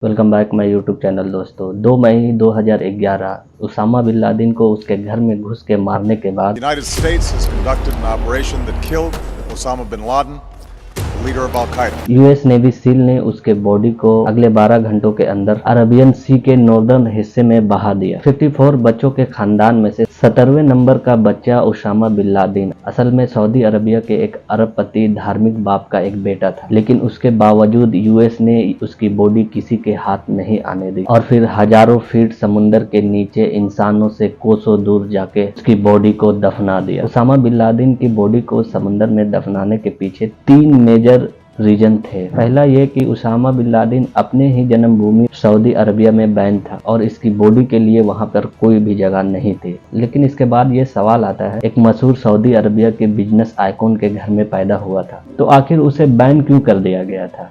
Welcome back my YouTube channel. दोस्तों 2 मई 2011 Usama bin Laden को उसके घर में घुस के मारने के बाद United States has conducted an operation that killed Osama bin Laden, the leader of Al-Qaeda. US navy seal ने उसके बॉडी को अगले 12 घंटों के अंदर अरबियन सी के नॉर्दर्न हिस्से में बहा दिया। 54 बच्चों के खानदान में से 17वें नंबर का बच्चा उसामा बिन लादेन असल में सऊदी अरबिया के एक अरबपति धार्मिक बाप का एक बेटा था, लेकिन उसके बावजूद यूएस ने उसकी बॉडी किसी के हाथ नहीं आने दी और फिर हजारों फीट समुंदर के नीचे इंसानों से कोसों दूर जाके उसकी बॉडी को दफना दिया। उसामा बिन लादेन की बॉडी को समुंदर में दफनाने के पीछे 3 मेजर रीजन थे। पहला ये कि उसामा बिन लादेन अपने ही जन्मभूमि सऊदी अरबिया में बैन था और इसकी बॉडी के लिए वहां पर कोई भी जगह नहीं थी। लेकिन इसके बाद ये सवाल आता है, एक मशहूर सऊदी अरबिया के बिजनेस आइकॉन के घर में पैदा हुआ था, तो आखिर उसे बैन क्यों कर दिया गया था?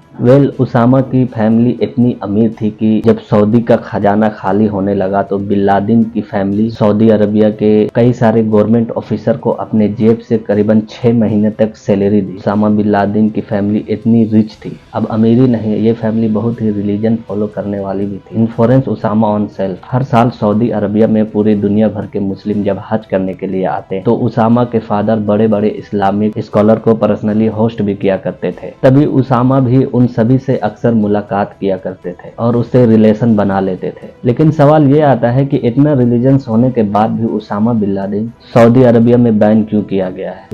उसामा की फैमिली इतनी अमीर थी कि जब सऊदी का खजाना खाली होने लगा तो बिन लादेन की फैमिली सऊदी अरबिया के कई सारे गवर्नमेंट ऑफिसर को अपने जेब से करीबन 6 महीने तक सैलरी दी। उसामा बिन लादेन की फैमिली इतनी रिच थी, अब अमीरी नहीं, ये फैमिली बहुत ही रिलीजन फॉलो करने वाली भी थी। Influence Osama on self. हर साल सऊदी अरबिया में पूरी दुनिया भर के मुस्लिम जब हज करने के लिए आते तो उसामा के फादर बड़े बड़े इस्लामिक स्कॉलर को पर्सनली होस्ट भी किया करते थे। तभी उसामा भी उन सभी से अक्सर मुलाकात किया करते थे और उससे रिलेशन बना लेते थे। लेकिन सवाल ये आता है कि इतना रिलीजन्स होने के बाद भी Osama bin Laden Saudi Arabia में बैन क्यों किया गया है?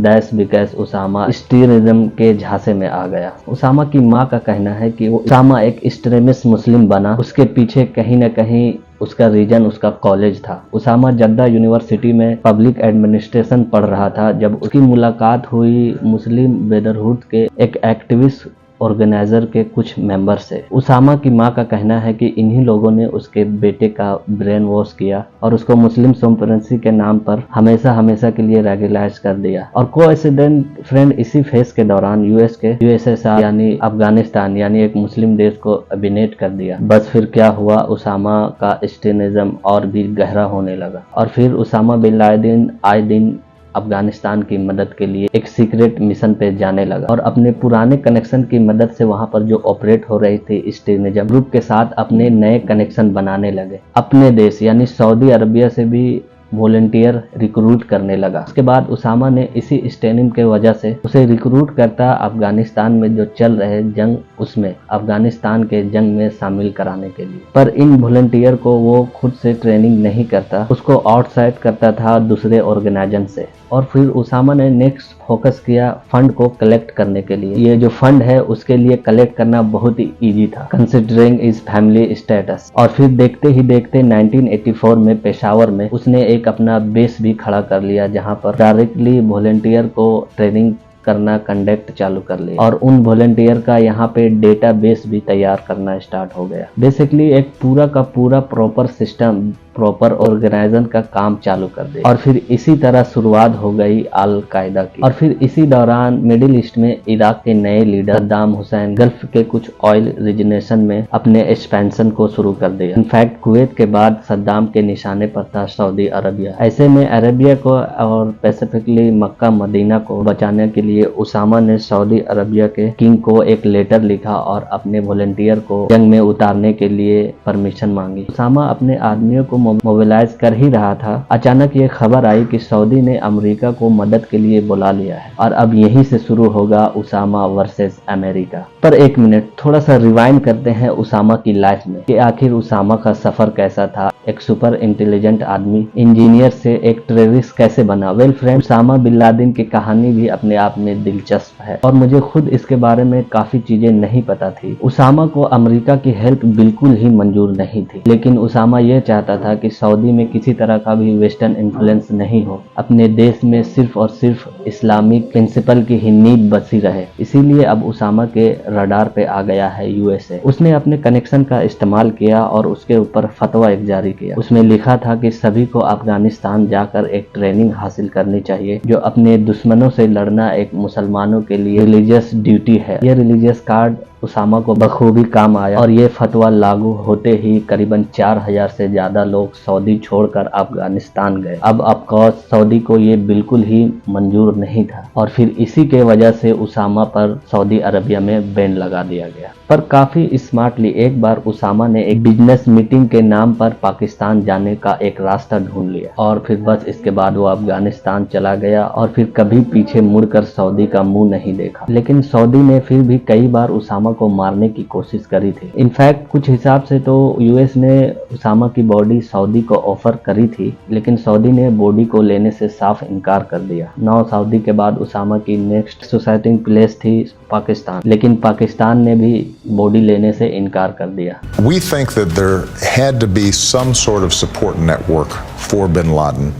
दैट्स बिकॉज़ उसामा एक्सट्रीमिज्म के झांसे में आ गया। उसामा की मां का कहना है कि उसामा एक एक्सट्रीमिस्ट मुस्लिम बना, उसके पीछे कहीं न कहीं उसका रीजन उसका कॉलेज था। उसामा जद्दा यूनिवर्सिटी में पब्लिक एडमिनिस्ट्रेशन पढ़ रहा था जब उसकी मुलाकात हुई मुस्लिम ब्रदरहुड के एक एक्टिविस्ट ऑर्गेनाइजर के कुछ मेंबर से। उसामा की मां का कहना है कि इन्हीं लोगों ने उसके बेटे का ब्रेन वॉश किया और उसको मुस्लिम सुप्रीमेसी के नाम पर हमेशा हमेशा के लिए रेगुलाइज कर दिया। और कोइंसिडेंट फ्रेंड, इसी फेज के दौरान यूएसएसआर यानी अफगानिस्तान यानी एक मुस्लिम देश को अबिनेट कर दिया। बस फिर क्या हुआ, उसामा का एक्सट्रीमिज्म और भी गहरा होने लगा और फिर उसामा बिन लादेन आए दिन अफगानिस्तान की मदद के लिए एक सीक्रेट मिशन पे जाने लगा और अपने पुराने कनेक्शन की मदद से वहां पर जो ऑपरेट हो रही थी एक्सट्रीमिज्म ग्रुप के साथ अपने नए कनेक्शन बनाने लगे। अपने देश यानी सऊदी अरबिया से भी वॉलंटियर रिक्रूट करने लगा। उसके बाद उसामा ने इसी स्टेनिंग के वजह से उसे रिक्रूट करता अफगानिस्तान में जो चल रहे जंग, उसमें अफगानिस्तान के जंग में शामिल कराने के लिए। पर इन वॉलंटियर को वो खुद से ट्रेनिंग नहीं करता, उसको आउटसाइड करता था दूसरे ऑर्गेनाइजेशन से। और फिर उसामा ने नेक्स्ट फोकस किया फंड को कलेक्ट करने के लिए। ये जो फंड है उसके लिए कलेक्ट करना बहुत ही इजी था कंसिडरिंग इज फैमिली स्टेटस। और फिर देखते ही देखते 1984 में पेशावर में उसने एक अपना बेस भी खड़ा कर लिया जहां पर डायरेक्टली वॉलंटियर को ट्रेनिंग करना कंडक्ट चालू कर लिया और उन वॉलंटियर का यहाँ पे डेटा बेस भी तैयार करना स्टार्ट हो गया। बेसिकली एक पूरा का पूरा प्रॉपर सिस्टम, प्रॉपर ऑर्गेनाइजेशन का काम चालू कर दिया। और फिर इसी तरह शुरुआत हो गई अल कायदा की। और फिर इसी दौरान मिडिल ईस्ट में इराक के नए लीडर सद्दाम हुसैन गल्फ के कुछ ऑयल रिजनेशन में अपने एक्सपेंशन को शुरू कर दिया। इनफैक्ट कुवैत के बाद सद्दाम के निशाने पर था सऊदी अरबिया। ऐसे में अरबिया को और स्पेसिफिकली मक्का मदीना को बचाने के लिए उसामा ने सऊदी अरबिया के किंग को एक लेटर लिखा और अपने वॉलंटियर को जंग में उतारने के लिए परमिशन मांगी। उसामा अपने आदमियों को मोबिलाइज कर ही रहा था, अचानक ये खबर आई कि सऊदी ने अमेरिका को मदद के लिए बुला लिया है और अब यहीं से शुरू होगा उसामा वर्सेस अमेरिका। पर एक मिनट, थोड़ा सा रिवाइंड करते हैं उसामा की लाइफ में कि आखिर उसामा का सफर कैसा था। एक सुपर इंटेलिजेंट आदमी इंजीनियर से एक टेररिस्ट कैसे बना। फ्रेंड, उसामा बिन लादेन की कहानी भी अपने आप में दिलचस्प है और मुझे खुद इसके बारे में काफी चीजें नहीं पता थी। उसामा को अमेरिका की हेल्प बिल्कुल ही मंजूर नहीं थी, लेकिन उसामा यह चाहता था कि सऊदी में किसी तरह का भी वेस्टर्न इन्फ्लुएंस नहीं हो, अपने देश में सिर्फ और सिर्फ इस्लामिक प्रिंसिपल की ही नींव बसी रहे। इसीलिए अब उसामा के रडार पे आ गया है यूएसए। उसने अपने कनेक्शन का इस्तेमाल किया और उसके ऊपर फतवा एक जारी किया। उसमें लिखा था कि सभी को अफगानिस्तान जाकर एक ट्रेनिंग हासिल करनी चाहिए, जो अपने दुश्मनों से लड़ना एक मुसलमानों के लिए रिलीजियस ड्यूटी है। यह रिलीजियस कार्ड उसामा को बखूबी काम आया और ये फतवा लागू होते ही करीबन 4000 से ज्यादा लोग सऊदी छोड़कर अफगानिस्तान गए। अब ऑफकोर्स सऊदी को ये बिल्कुल ही मंजूर नहीं था और फिर इसी के वजह से उसामा पर सऊदी अरबिया में बैन लगा दिया गया। पर काफी स्मार्टली एक बार उसामा ने एक बिजनेस मीटिंग के नाम पर पाकिस्तान जाने का एक रास्ता ढूंढ लिया और फिर बस इसके बाद वो अफगानिस्तान चला गया और फिर कभी पीछे मुड़कर सऊदी का मुंह नहीं देखा। लेकिन सऊदी ने फिर भी कई बार उसामा को मारने की कोशिश करी थी। इनफैक्ट कुछ हिसाब से तो यूएस ने उसामा की बॉडी सऊदी को ऑफर करी थी, लेकिन सऊदी ने बॉडी को लेने से साफ इनकार कर दिया। 9 सऊदी के बाद उसामा की नेक्स्ट सुसाइडिंग प्लेस थी पाकिस्तान, लेकिन पाकिस्तान ने भी बॉडी लेने से इनकार कर दिया। We think that there had to be some sort of support network for bin Laden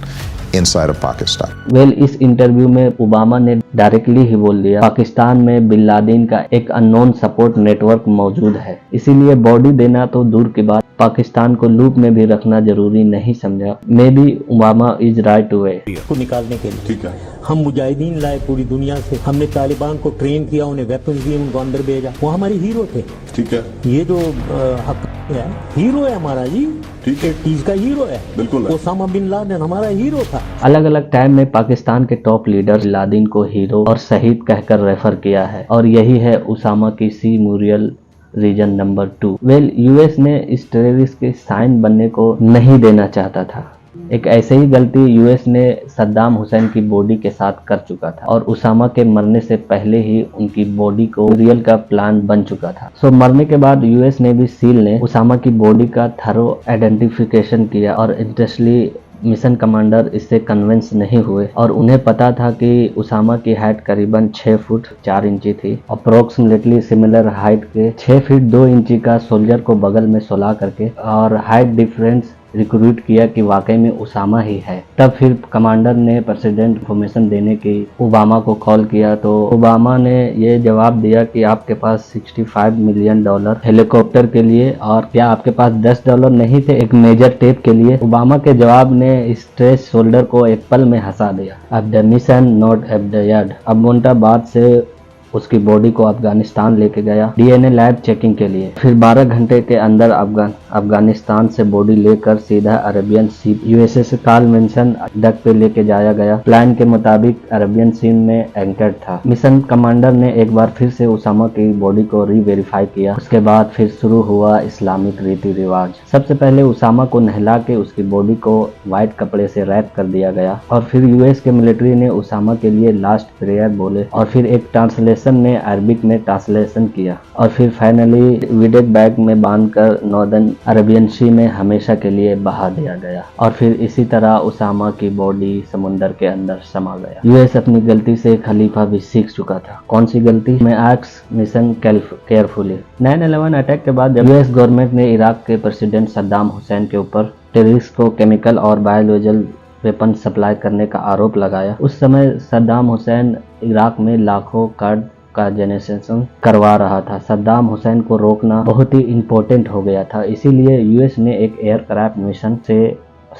inside of Pakistan. इस इंटरव्यू में ओबामा ने डायरेक्टली ही बोल दिया पाकिस्तान में बिन लादेन का एक अननोन सपोर्ट नेटवर्क मौजूद है, इसीलिए बॉडी देना तो दूर की बात पाकिस्तान को लूप में भी रखना जरूरी नहीं समझा। May be Obama is right way को निकालने के लिए। ठीक है। हम मुजाहिदीन लाए पूरी दुनिया से, हमने तालिबान को ट्रेन किया, उन्हें वेपन्स दिए, उनको अंदर भेजा, वो हमारे हीरो थे। ठीक है। ये जो हक है, हीरो है हमारा जी, ठीक है। 80s का हीरो है, बिल्कुल है। ओसामा बिन लादेन हमारा हीरो था। अलग अलग टाइम में पाकिस्तान के टॉप लीडर लादेन को हीरो और शहीद कहकर रेफर किया है और यही है उसामा की सी मुरियल रीजन नंबर 2। यूएस ने इस टेररिस्ट के साइन बनने को नहीं देना चाहता था। एक ऐसे ही गलती यूएस ने सद्दाम हुसैन की बॉडी के साथ कर चुका था और उसामा के मरने से पहले ही उनकी बॉडी को रियल का प्लान बन चुका था। सो मरने के बाद यूएस नेवी सील ने उसामा की बॉडी का थरो आइडेंटिफिकेशन किया और इंटरेस्टली मिशन कमांडर इससे कन्विंस नहीं हुए और उन्हें पता था कि उसामा की हाइट करीबन 6 फुट 4 इंची थी। अप्रोक्सीमेटली सिमिलर हाइट के 6 फीट 2 इंची का सोल्जर को बगल में सुला करके और हाइट डिफरेंस रिक्रूट किया कि वाकई में उसामा ही है। तब फिर कमांडर ने प्रेसिडेंट इन्फॉर्मेशन देने की ओबामा को कॉल किया तो ओबामा ने ये जवाब दिया कि आपके पास $65 मिलियन हेलीकॉप्टर के लिए और क्या आपके पास $10 नहीं थे एक मेजर टेप के लिए। ओबामा के जवाब ने स्ट्रेस शोल्डर को एक पल में हंसा दिया। अब the mission not at the yard. अब मुंटा बाद से उसकी बॉडी को अफगानिस्तान लेके गया डीएनए लैब चेकिंग के लिए। फिर 12 घंटे के अंदर अफगानिस्तान से बॉडी लेकर सीधा अरेबियन सी यूएसएस कार्ल विंसन डक पे लेके जाया गया। प्लान के मुताबिक अरेबियन सी में एंकर्ड था। मिशन कमांडर ने एक बार फिर से उसामा की बॉडी को रीवेरीफाई किया। उसके बाद फिर शुरू हुआ इस्लामिक रीति रिवाज। सबसे पहले उसामा को नहला के उसकी बॉडी को व्हाइट कपड़े से रैप कर दिया गया और फिर यूएस के मिलिट्री ने उसामा के लिए लास्ट प्रेयर बोले और फिर एक ट्रांसलेशन ने अरबिक में ट्रांसलेशन किया और फिर फाइनली विडेक बैग में बांधकर नॉर्दर्न अरेबियन सी में हमेशा के लिए बहा दिया गया और फिर इसी तरह उसामा की बॉडी समुंदर के अंदर समा गया। यूएस अपनी गलती से खलीफा भी सीख चुका था। कौन सी गलती? मैं आस्क मिशन केयरफुली। 9/11 अटैक के बाद जब यूएस गवर्नमेंट ने इराक के प्रेसिडेंट सद्दाम हुसैन के ऊपर टेररिस्ट को केमिकल और बायोलॉजिकल वेपन सप्लाई करने का आरोप लगाया, उस समय सद्दाम हुसैन इराक में लाखों कार्ड का जनरेशन करवा रहा था। सद्दाम हुसैन को रोकना बहुत ही इम्पोर्टेंट हो गया था, इसीलिए यूएस ने एक एयरक्राफ्ट मिशन से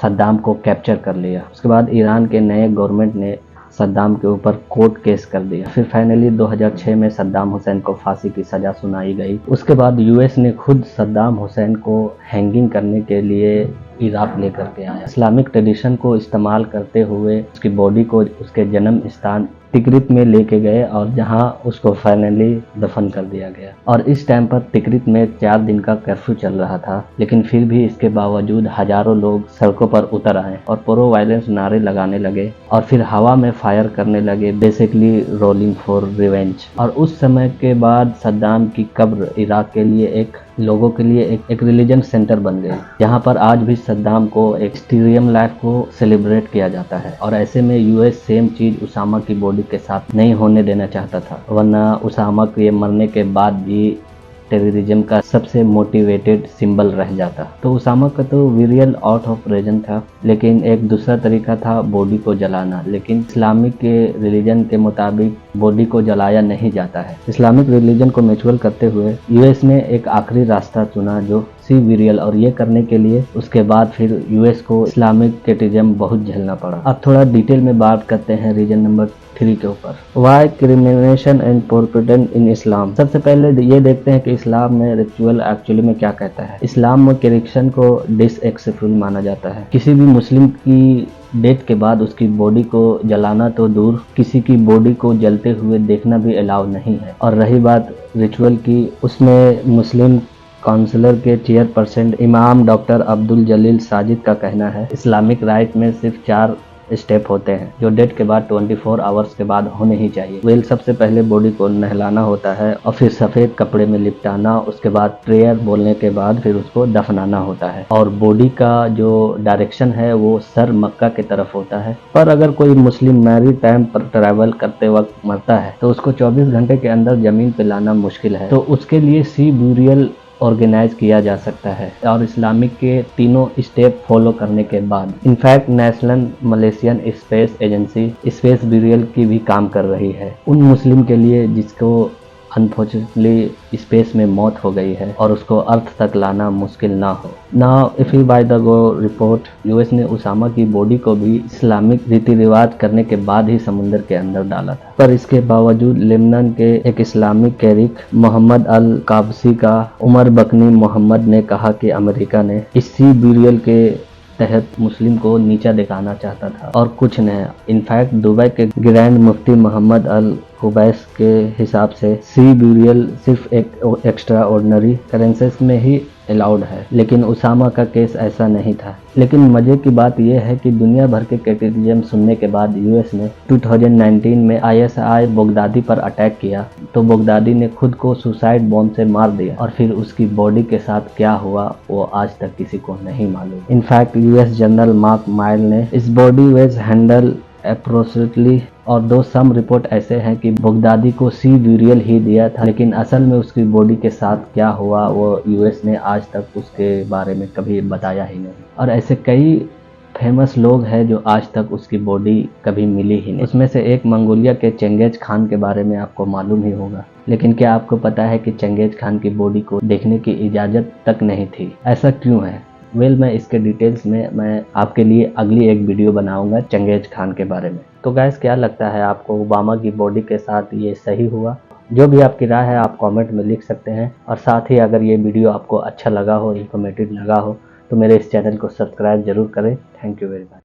सद्दाम को कैप्चर कर लिया। उसके बाद ईरान के नए गवर्नमेंट ने सद्दाम के ऊपर कोर्ट केस कर दिया। फिर फाइनली 2006 में सद्दाम हुसैन को फांसी की सजा सुनाई गई। उसके बाद यूएस ने खुद सद्दाम हुसैन को हैंगिंग करने के लिए इराक लेकर के आया। इस्लामिक ट्रेडिशन को इस्तेमाल करते हुए उसकी बॉडी को उसके जन्म स्थान तिकरित में लेके गए और जहां उसको फाइनली दफन कर दिया गया। और इस टाइम पर तिकरित में 4 दिन का कर्फ्यू चल रहा था, लेकिन फिर भी इसके बावजूद हजारों लोग सड़कों पर उतर आए और प्रो वायलेंस नारे लगाने लगे और फिर हवा में फायर करने लगे, बेसिकली रोलिंग फॉर रिवेंज। और उस समय के बाद सद्दाम की कब्र इराक के लिए लोगों के लिए एक रिलीजन सेंटर बन गई, जहां पर आज भी सद्दाम को एक एक्सट्रीम लाइफ को सेलिब्रेट किया जाता है। और ऐसे में यूएस सेम चीज उसामा की बॉडी के साथ नहीं होने देना चाहता था, वरना उसामा के मरने के बाद भी टेररिज्म का सबसे मोटिवेटेड सिंबल रह जाता। तो उसामा का तो विरियल आउट ऑफ रीजन था, लेकिन एक दूसरा तरीका था बॉडी को जलाना। लेकिन इस्लामिक के रिलीजन के मुताबिक बॉडी को जलाया नहीं जाता है। इस्लामिक रिलीजन को म्यूचुअल करते हुए यूएस ने एक आखिरी रास्ता चुना जो सी विरियल, और ये करने के लिए उसके बाद फिर यूएस को इस्लामिक टेररिज्म बहुत झेलना पड़ा। अब थोड़ा डिटेल में बात करते हैं रीजन नंबर 3 के ऊपर, वाई क्रिमिनेशन एंड प्रोपिडेंट इन इस्लाम। सबसे पहले ये देखते हैं कि इस्लाम में रिचुअल एक्चुअली में क्या कहता है। इस्लाम में क्रिश्चियन को डिसएक्सेप्टेबल माना जाता है। किसी भी मुस्लिम की डेथ के बाद उसकी बॉडी को जलाना तो दूर, किसी की बॉडी को जलते हुए देखना भी अलाउ नहीं है। और रही बात रिचुअल की, उसमें मुस्लिम काउंसिलर के चेयरपर्सन इमाम डॉक्टर अब्दुल जलील साजिद का कहना है इस्लामिक राइट में सिर्फ 4 स्टेप होते हैं जो डेथ के बाद 24 आवर्स के बाद होने ही चाहिए। वेल सबसे पहले बॉडी को नहलाना होता है और फिर सफ़ेद कपड़े में लिपटाना, उसके बाद प्रेयर बोलने के बाद फिर उसको दफनाना होता है। और बॉडी का जो डायरेक्शन है वो सर मक्का की तरफ होता है। पर अगर कोई मुस्लिम मैरी टाइम पर ट्रैवल करते वक्त मरता है तो उसको 24 घंटे के अंदर ज़मीन पे लाना मुश्किल है, तो उसके लिए सी ब्यूरियल ऑर्गेनाइज किया जा सकता है और इस्लामिक के तीनों स्टेप फॉलो करने के बाद in fact national Malaysian space agency space burial की भी काम कर रही है उन मुस्लिम के लिए जिसको अनफॉर्चुनेटली स्पेस में मौत हो गई है और उसको अर्थ तक लाना मुश्किल ना हो। Now if you by the go report, US ने उसामा की बॉडी को भी इस्लामिक रीति रिवाज करने के बाद ही समुद्र के अंदर डाला था, पर इसके बावजूद लेबनान के एक इस्लामिक कैरिक मोहम्मद अल काबसी का उमर बकनी मोहम्मद ने कहा कि अमेरिका ने इस सी ब्यूरियल के तहत मुस्लिम को नीचा दिखाना चाहता था और कुछ नहीं। इनफैक्ट दुबई के ग्रैंड मुफ्ती मोहम्मद अल हुबैस के हिसाब से सी ब्यूरियल सिर्फ एक एक्स्ट्रा ऑर्डिनरी करेंसेस में ही अलाउड है, लेकिन उसामा का केस ऐसा नहीं था। लेकिन मजे की बात यह है कि दुनिया भर के क्रिटिसिज्म सुनने के बाद यूएस ने 2019 में आईएसआई बगदादी पर अटैक किया तो बगदादी ने खुद को सुसाइड बॉम्ब से मार दिया और फिर उसकी बॉडी के साथ क्या हुआ वो आज तक किसी को नहीं मालूम। In fact US general mark mile ने इस बॉडी वेज हैंडल अप्रोप्रिएटली और दो सम रिपोर्ट ऐसे हैं कि बगदादी को सी ब्यूरियल ही दिया था, लेकिन असल में उसकी बॉडी के साथ क्या हुआ वो यूएस ने आज तक उसके बारे में कभी बताया ही नहीं। और ऐसे कई फेमस लोग हैं जो आज तक उसकी बॉडी कभी मिली ही नहीं। उसमें से एक मंगोलिया के चंगेज खान के बारे में आपको मालूम ही होगा, लेकिन क्या आपको पता है कि चंगेज खान की बॉडी को देखने की इजाज़त तक नहीं थी? ऐसा क्यों है? मैं इसके डिटेल्स में मैं आपके लिए अगली एक वीडियो बनाऊंगा चंगेज खान के बारे में। तो गाइस क्या लगता है आपको, ओबामा की बॉडी के साथ ये सही हुआ? जो भी आपकी राय है आप कमेंट में लिख सकते हैं। और साथ ही अगर ये वीडियो आपको अच्छा लगा हो, इन्फॉर्मेटिव लगा हो तो मेरे इस चैनल को सब्सक्राइब जरूर करें। Thank you very much.